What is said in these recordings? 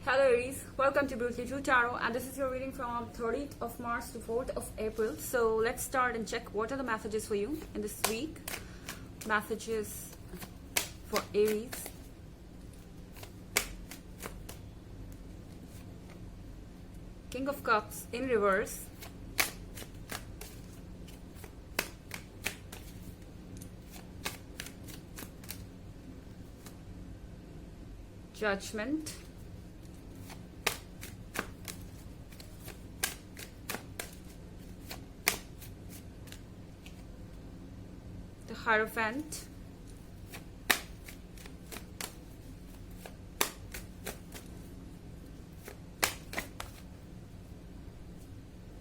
Hello Aries, welcome to Beauty True Tarot, and this is your reading from 30th of March to 4th of April. So let's start and check what are the messages for you in this week. Messages for Aries. King of Cups in reverse. Judgment. The Hierophant.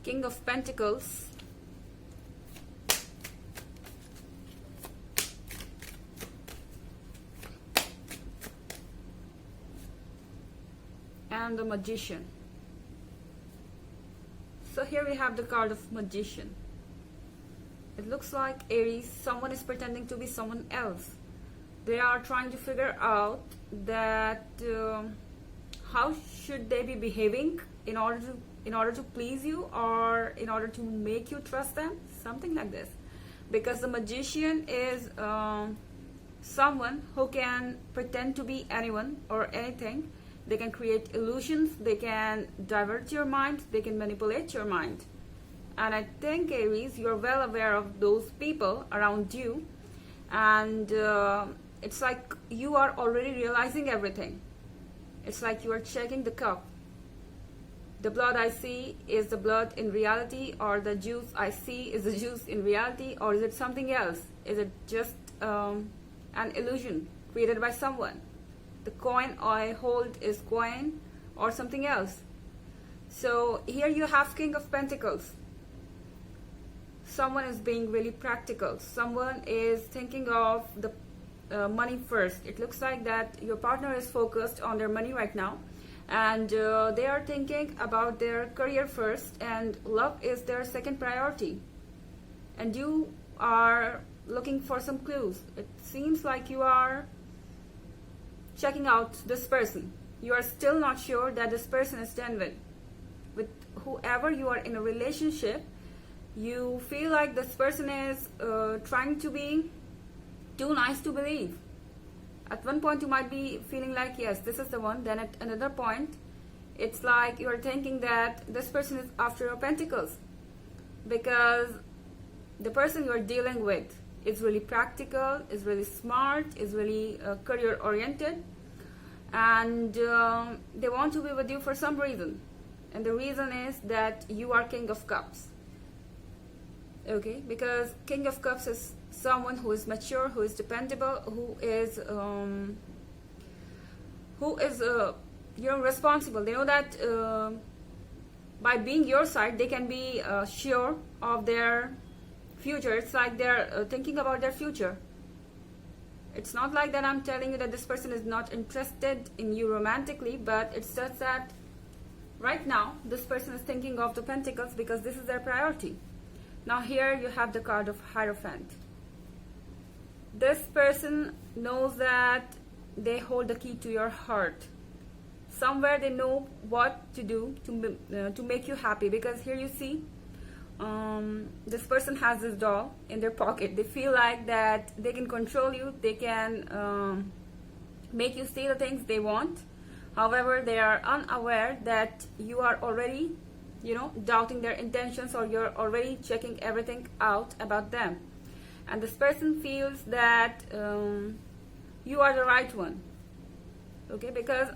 King of Pentacles. And the Magician. So here we have the card of Magician. It looks like Aries, someone is pretending to be someone else. They are trying to figure out that how should they be behaving in order to please you, or in order to make you trust them, something like this. Because the Magician is someone who can pretend to be anyone or anything. They can create illusions, they can divert your mind, they can manipulate your mind. And I think, Aries, you're well aware of those people around you, and it's like you are already realizing everything. It's like you are checking the cup. The blood I see is the blood in reality, or the juice I see is the juice in reality, or is it something else? Is it just an illusion created by someone? The coin I hold is coin or something else. So here you have King of Pentacles. Someone is being really practical. Someone is thinking of the money first. It looks like that your partner is focused on their money right now, and they are thinking about their career first, and love is their second priority. And you are looking for some clues. It seems like you are checking out this person. You are still not sure that this person is genuine. With whoever you are in a relationship, you feel like this person is trying to be too nice to believe. At one point you might be feeling like, yes, this is the one. Then at another point, it's like you are thinking that this person is after your pentacles, because the person you are dealing with is really practical, is really smart, is really career oriented, and they want to be with you for some reason. And the reason is that you are King of Cups. Okay, because King of Cups is someone who is mature, who is dependable, who is responsible. They know that by being your side, they can be sure of their future. It's like they're thinking about their future. It's not like that I'm telling you that this person is not interested in you romantically, but it's just that right now this person is thinking of the Pentacles because this is their priority. Now here you have the card of Hierophant. This person knows that they hold the key to your heart. Somewhere they know what to do to make you happy, because here you see this person has this doll in their pocket. They feel like that they can control you, they can make you see the things they want. However, they are unaware that you are already, doubting their intentions, or you're already checking everything out about them. And this person feels that you are the right one. Okay, because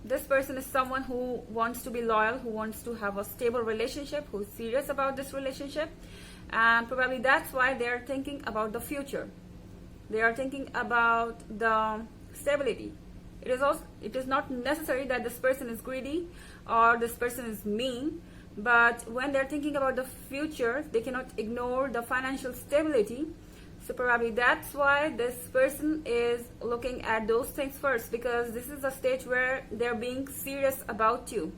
this person is someone who wants to be loyal, who wants to have a stable relationship, who's serious about this relationship, and probably that's why they're thinking about the future. They are thinking about the stability. It is not necessary that this person is greedy or this person is mean, but when they're thinking about the future, they cannot ignore the financial stability. So probably that's why this person is looking at those things first, because this is a stage where they're being serious about you,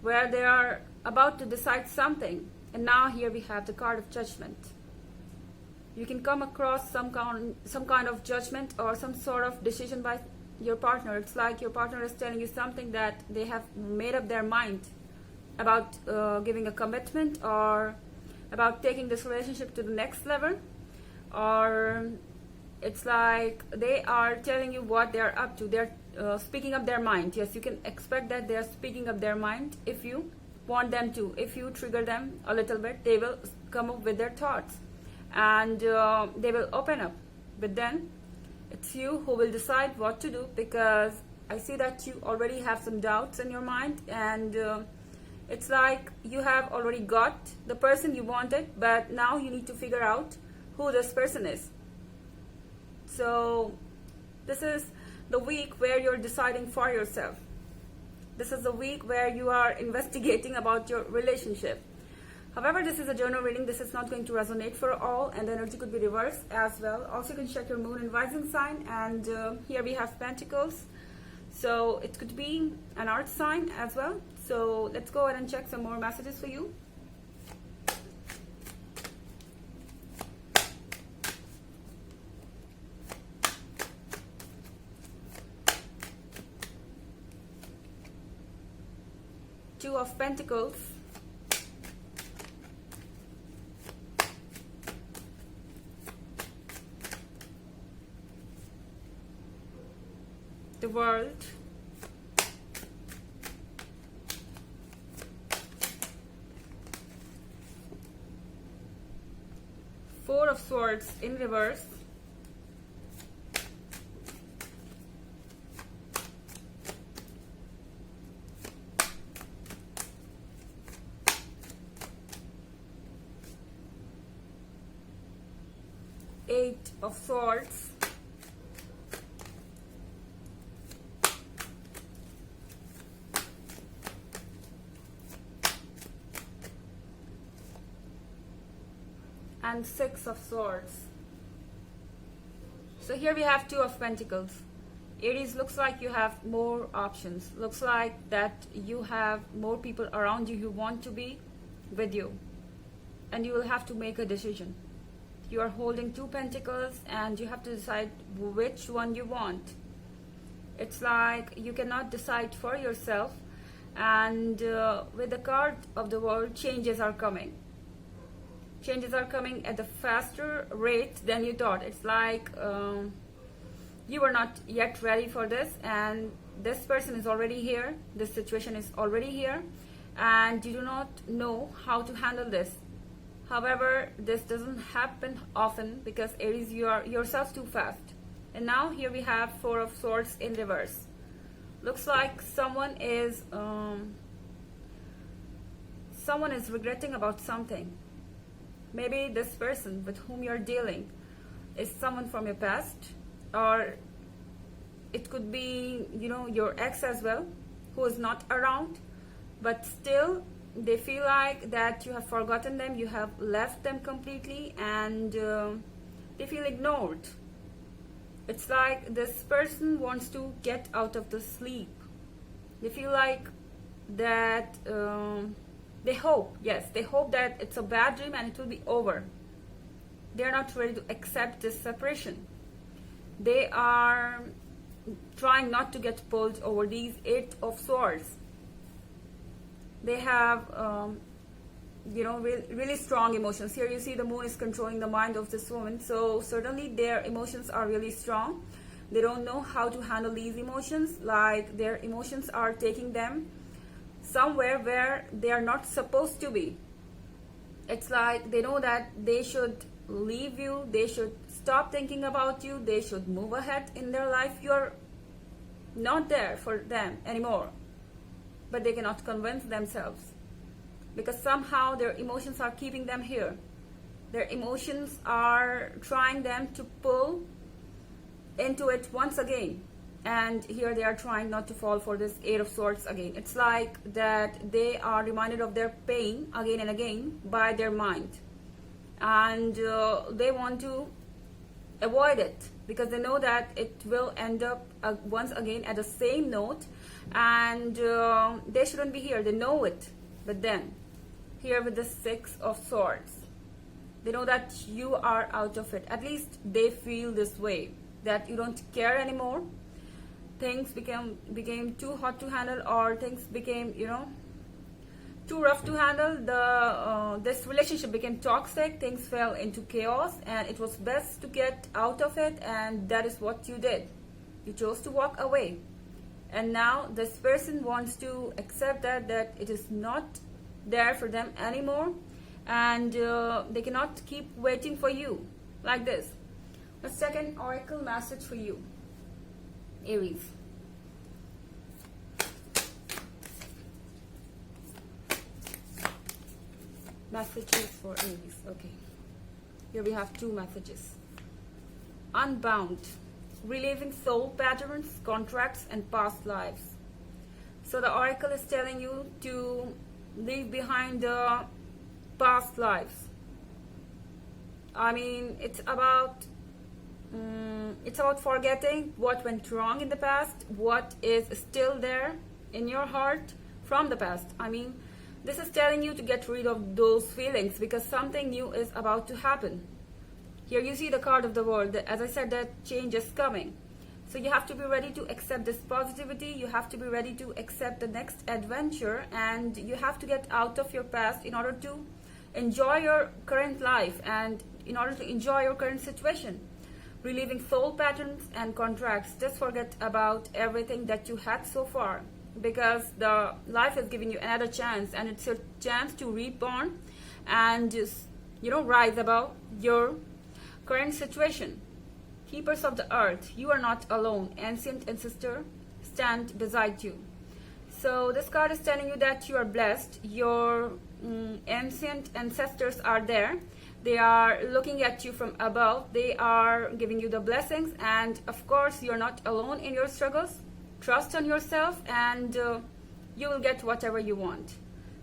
where they are about to decide something. And now here we have the card of Judgment. You can come across some kind of judgment or some sort of decision by your partner. It's like your partner is telling you something that they have made up their mind about giving a commitment, or about taking this relationship to the next level, or it's like they are telling you what they are up to. They're speaking up their mind. Yes, you can expect that they are speaking up their mind. If you want them to, if you trigger them a little bit, they will come up with their thoughts, and they will open up. But then it's you who will decide what to do, because I see that you already have some doubts in your mind, and it's like you have already got the person you wanted, but now you need to figure out who this person is. So this is the week where you're deciding for yourself. This is the week where you are investigating about your relationship. However, this is a general reading. This is not going to resonate for all, and the energy could be reversed as well. Also, you can check your moon and rising sign, and here we have Pentacles. So it could be an earth sign as well. So let's go ahead and check some more messages for you. Two of Pentacles. The World. Four of Swords in reverse. Eight of Swords. And Six of Swords. So here we have Two of Pentacles. Aries, looks like you have more options. Looks like that you have more people around you who want to be with you, and you will have to make a decision. You are holding two pentacles, and you have to decide which one you want. It's like you cannot decide for yourself, and with the card of the World, changes are coming. Changes are coming at a faster rate than you thought. It's like you were not yet ready for this, and this person is already here. This situation is already here, and you do not know how to handle this. However, this doesn't happen often, because Aries, you are yourself too fast. And now here we have Four of Swords in reverse. Looks like someone is regretting about something. Maybe this person with whom you're dealing is someone from your past, or it could be, your ex as well, who is not around, but still they feel like that you have forgotten them, you have left them completely, and they feel ignored. It's like this person wants to get out of the sleep. They feel like that they hope that it's a bad dream and it will be over. They're not ready to accept this separation. They are trying not to get pulled over these Eight of Swords. They have really strong emotions. Here you see the moon is controlling the mind of this woman, so certainly their emotions are really strong. They don't know how to handle these emotions, like their emotions are taking them somewhere where they are not supposed to be. It's like they know that they should leave you, they should stop thinking about you, they should move ahead in their life. You're not there for them anymore, but they cannot convince themselves, because somehow their emotions are keeping them here. Their emotions are trying them to pull into it once again, and here they are trying not to fall for this Eight of Swords again. It's like that they are reminded of their pain again and again by their mind, and they want to avoid it, because they know that it will end up once again at the same note, and they shouldn't be here. They know it. But then here with the Six of Swords, they know that you are out of it. At least they feel this way, that you don't care anymore, things became too hot to handle, or things became, too rough to handle. This relationship became toxic, things fell into chaos, and it was best to get out of it, and that is what you did. You chose to walk away. And now this person wants to accept that it is not there for them anymore, and they cannot keep waiting for you like this. Let's take an oracle message for you, Aries. Messages for Aries. Okay, here we have 2 messages. Unbound, reliving soul patterns, contracts, and past lives. So the oracle is telling you to leave behind the past lives. I mean, it's about forgetting what went wrong in the past, what is still there in your heart from the past. I mean, this is telling you to get rid of those feelings, because something new is about to happen. Here you see the card of the world. As I said, that change is coming. So you have to be ready to accept this positivity. You have to be ready to accept the next adventure, and you have to get out of your past in order to enjoy your current life and in order to enjoy your current situation. Reliving soul patterns and contracts. Just forget about everything that you had so far, because the life is giving you another chance, and it's your chance to reborn and just, rise above your current situation. Keepers of the earth, you are not alone. Ancient ancestor stand beside you. So this card is telling you that you are blessed. Your ancient ancestors are there. They are looking at you from above. They are giving you the blessings, and of course you're not alone in your struggles. Trust on yourself, and you will get whatever you want.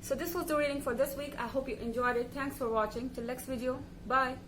So this was the reading for this week. I hope you enjoyed it. Thanks for watching. Till next video. Bye.